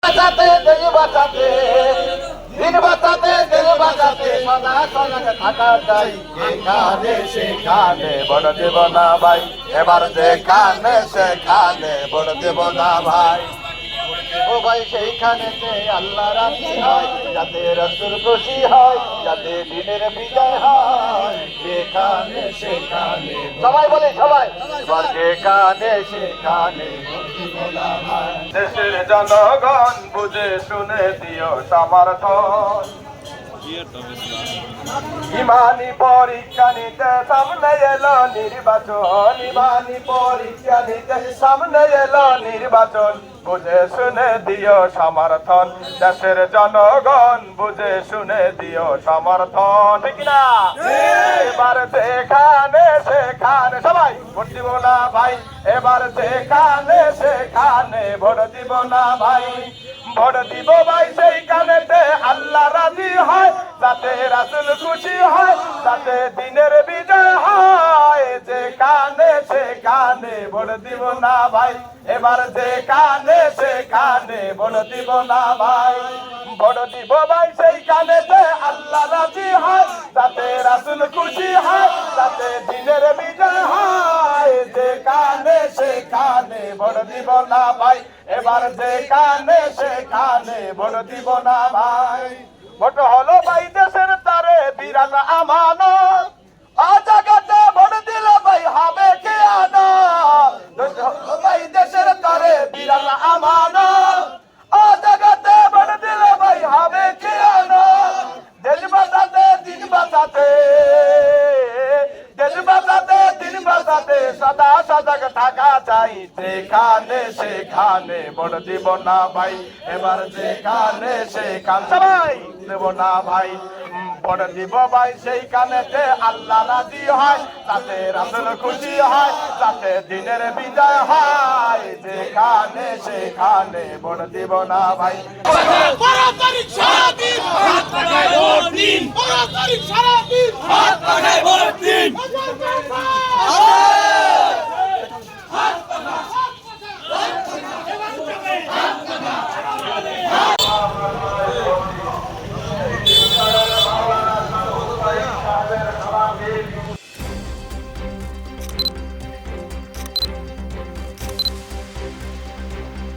বাঁচাতে দেশ বাঁচাতে দিন বাঁচাতে দেশ বাঁচাতে সদা সজাগ থাকা চাই। এখানে সেখানে বড় দেব না ভাই, এবার যেখানে সেখানে বড় দেব না ভাই। ও ভাই সেইখানেতে আল্লাহ রাজি হয়, যাতে রাসূল খুশি হয়, যাতে দিনের বিজয় হয়। যেখানে সেখানে সবাই বলে সবাই, এবার যেখানে সেখানে দেশের জনগণ বুঝে শুনে দিও সমর্থন। ইমানি পরীক্ষা নিতে সামনে এলো নির্বাচন, ইমানি পরীক্ষা নিতে সামনে এলো নির্বাচন। বুঝে শুনে দিও সমর্থন, দেশের জনগণ বুঝে শুনে দিও সমর্থন। ঠিক না? এবার যেখানে সেখানে সবাই ভোট দিব না ভাই, এবার যেখানে সেখানে ভোট দিব না ভাই। ভোট দিব ভাই সেইখানেতে আল্লাহ রাজি হয়, যাতে রাসূল খুশি হয়, যাতে দিনের বিজয় হয়। যেখানে সেখানে ভোট দিব না ভাই, এবার যেখানে সেখানে ভোট দিব না ভাই। ভোট দিব ভাই সেইখানেতে আল্লাহ রাজি হয়, যাতে রাসূল খুশি হয়, যাতে দিনের বিজয় হয়। যেখানে সেখানে ভোট দিব না ভাই, এবার যেখানে সেখানে ভোট দিব না ভাই। ভোট হলো ভাই দেশের তারে বিরাট আমানত, অজাগাতে ভোট দিলে ভাই হবে খেয়ানত। ভাই দেশের তারে বিরাট আমানত, অজাগাতে ভোট দিলে ভাই হবে খেয়ানত। দেশ বাঁচাতে দিন বাঁচাতে, দেশ বাঁচাতে দিন বাঁচাতে সদা সজাগ থাকা চাই। যেখানে সেখানে ভোট দিব না ভাই, এবার যেখানে সেখানে সবাই দেব না ভাই। ভোট দিব ভাই সেইখানেতে আল্লাহ রাজি হয়, তাতে রাসূল খুশি হয়, তাতে দিনের বিজয় হয়। যেখানে সেখানে ভোট দিব না ভাই। 12 তারিখ সারাদিন হাত লাগায় ভোট দিন, 12 তারিখ সারাদিন হাত লাগায় ভোট দিন।